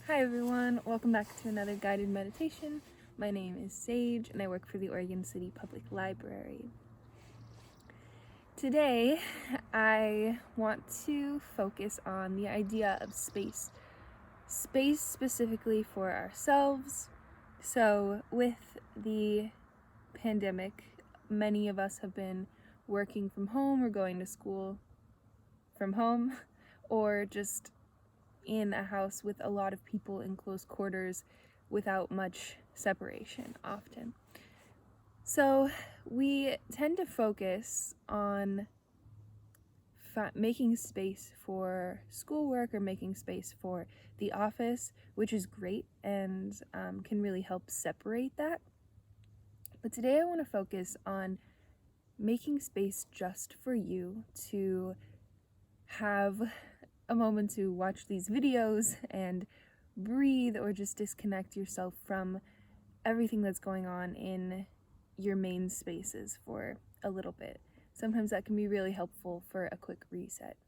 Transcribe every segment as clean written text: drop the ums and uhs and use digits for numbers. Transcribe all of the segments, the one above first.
Hi everyone, welcome back to another guided meditation. My name is Sage and I work for the Oregon City Public Library. Today, I want to focus on the idea of space. Space specifically for ourselves. So with the pandemic, many of us have been working from home or going to school from home, or just in a house with a lot of people in close quarters without much separation often. So we tend to focus on making space for schoolwork or making space for the office, which is great and can really help separate that. But today I want to focus on making space just for you to have a moment to watch these videos and breathe or just disconnect yourself from everything that's going on in your main spaces for a little bit. Sometimes that can be really helpful for a quick reset.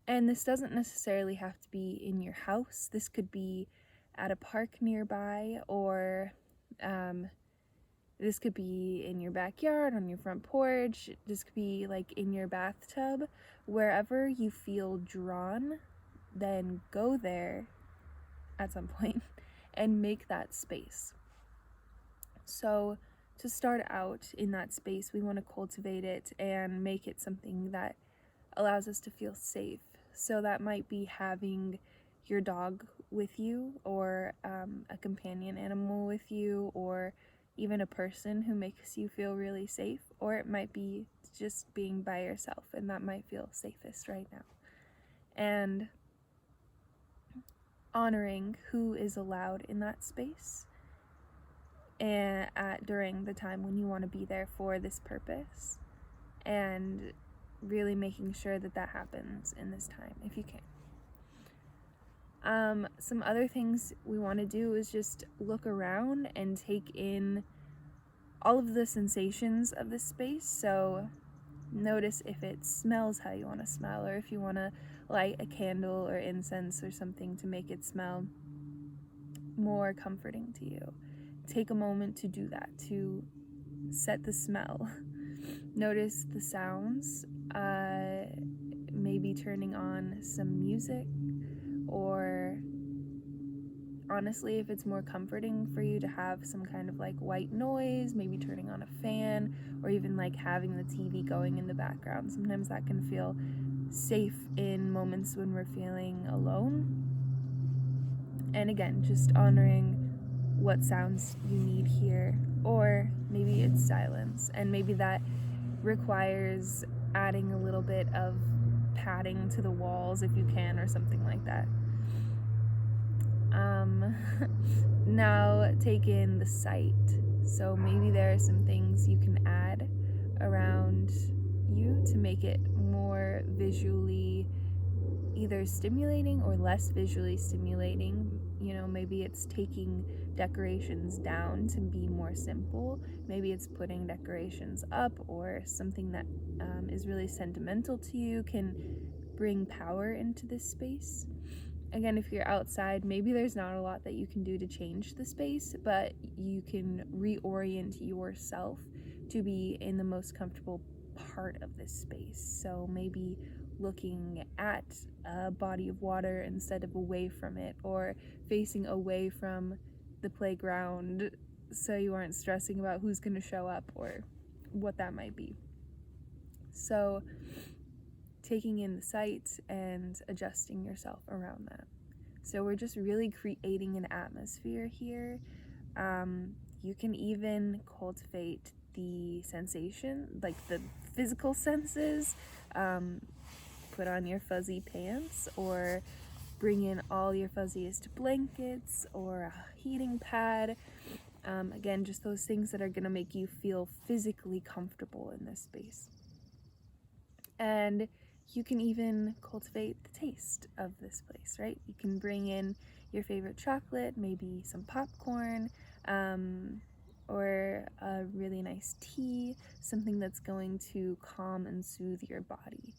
And this doesn't necessarily have to be in your house. This could be at a park nearby, or this could be in your backyard, on your front porch. This could be like in your bathtub. Wherever you feel drawn, then go there at some point and make that space. So to start out in that space, we want to cultivate it and make it something that allows us to feel safe. So that might be having your dog with you, or a companion animal with you, or even a person who makes you feel really safe, or it might be just being by yourself, and that might feel safest right now. And honoring who is allowed in that space and during the time when you want to be there for this purpose, and really making sure that that happens in this time if you can. Some other things we want to do is just look around and take in all of the sensations of this space. So notice if it smells how you want to smell, or if you want to light a candle or incense or something to make it smell more comforting to you. Take a moment to do that, to set the smell. Notice the sounds, maybe turning on some music, or honestly, if it's more comforting for you to have some kind of like white noise, maybe turning on a fan, or even like having the TV going in the background. Sometimes that can feel safe in moments when we're feeling alone. And again, just honoring what sounds you need here, or maybe it's silence, and maybe that requires adding a little bit of padding to the walls if you can, or something like that. Now take in the sight. So maybe there are some things you can add around you to make it more visually either stimulating or less visually stimulating. You know, maybe it's taking decorations down to be more simple. Maybe it's putting decorations up, or something that is really sentimental to you can bring power into this space. Again, if you're outside, maybe there's not a lot that you can do to change the space, but you can reorient yourself to be in the most comfortable part of this space. So maybe looking at a body of water instead of away from it, or facing away from the playground so you aren't stressing about who's going to show up or what that might be. So taking in the sights and adjusting yourself around that. So we're just really creating an atmosphere here. You can even cultivate the sensation, like the physical senses. Put on your fuzzy pants, or bring in all your fuzziest blankets, or a heating pad. Again, just those things that are going to make you feel physically comfortable in this space. And you can even cultivate the taste of this place, right? You can bring in your favorite chocolate, maybe some popcorn, or a really nice tea, something that's going to calm and soothe your body.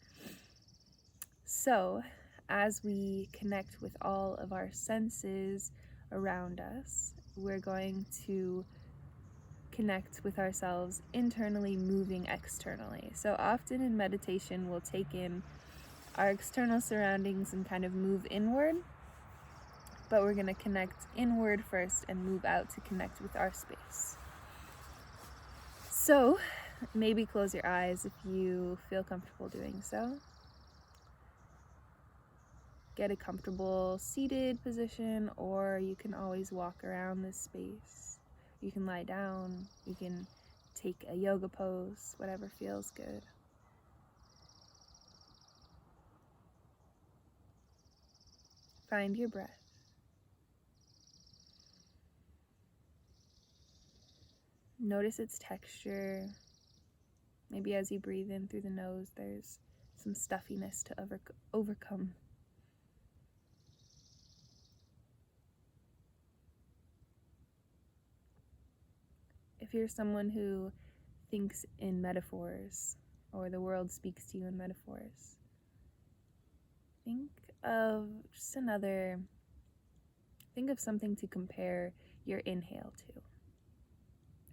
So as we connect with all of our senses around us, we're going to connect with ourselves internally, moving externally. So often in meditation, we'll take in our external surroundings and kind of move inward, but we're going to connect inward first and move out to connect with our space. So maybe close your eyes if you feel comfortable doing so. Get a comfortable seated position, or you can always walk around this space. You can lie down, you can take a yoga pose, whatever feels good. Find your breath. Notice its texture. Maybe as you breathe in through the nose, there's some stuffiness to overcome. If you're someone who thinks in metaphors, or the world speaks to you in metaphors, think of something to compare your inhale to.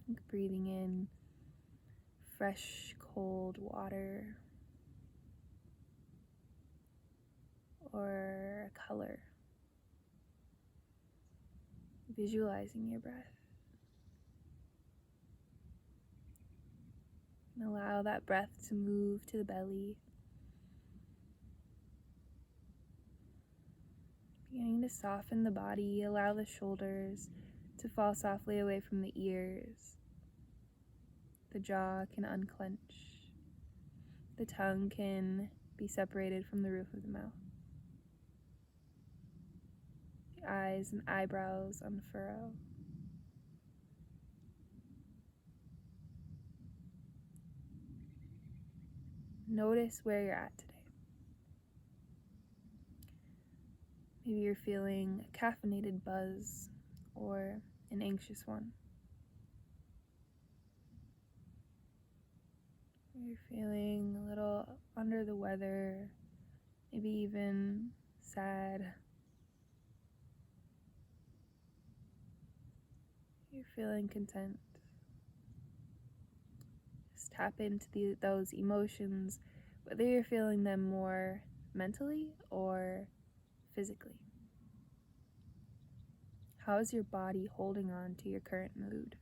Think breathing in fresh, cold water, or a color. Visualizing your breath. And allow that breath to move to the belly. Beginning to soften the body, allow the shoulders to fall softly away from the ears. The jaw can unclench. The tongue can be separated from the roof of the mouth. The eyes and eyebrows unfurrow. Notice where you're at today. Maybe you're feeling a caffeinated buzz or an anxious one. You're feeling a little under the weather, maybe even sad. You're feeling content. Just tap into those emotions, whether you're feeling them more mentally or physically. How is your body holding on to your current mood?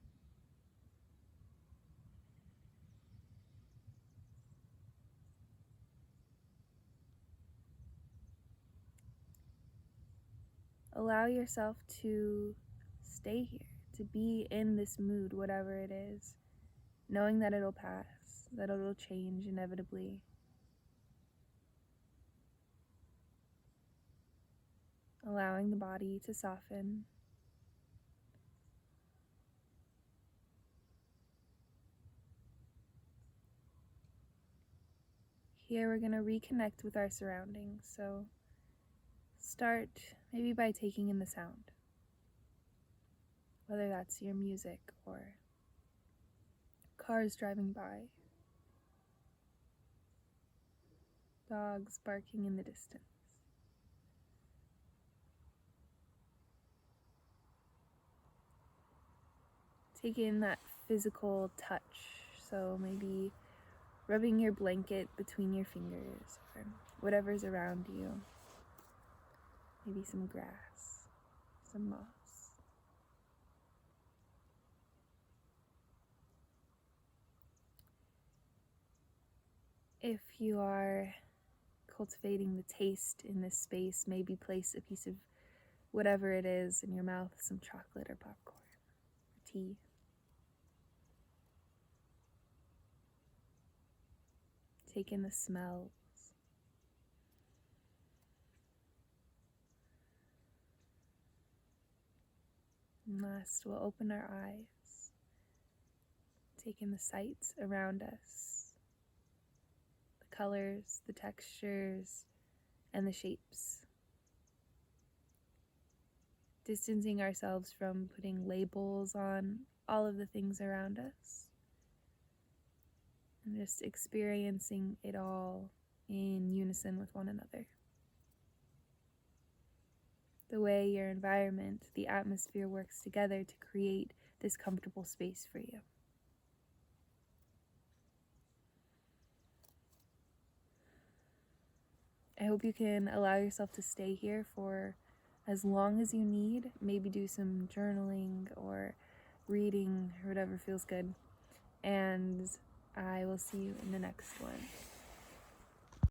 Allow yourself to stay here, to be in this mood, whatever it is, knowing that it'll pass, that it'll change inevitably. Allowing the body to soften. Here we're going to reconnect with our surroundings, so start maybe by taking in the sound, whether that's your music or cars driving by, dogs barking in the distance. Take in that physical touch, so maybe rubbing your blanket between your fingers or whatever's around you. Maybe some grass, some moss. If you are cultivating the taste in this space, maybe place a piece of whatever it is in your mouth, some chocolate or popcorn or tea. Take in the smells. And last, we'll open our eyes. Take in the sights around us, the colors, the textures, and the shapes. Distancing ourselves from putting labels on all of the things around us. And just experiencing it all in unison with one another. the way your environment, the atmosphere works together to create this comfortable space for you. I hope you can allow yourself to stay here for as long as you need. Maybe do some journaling or reading or whatever feels good. And I will see you in the next one.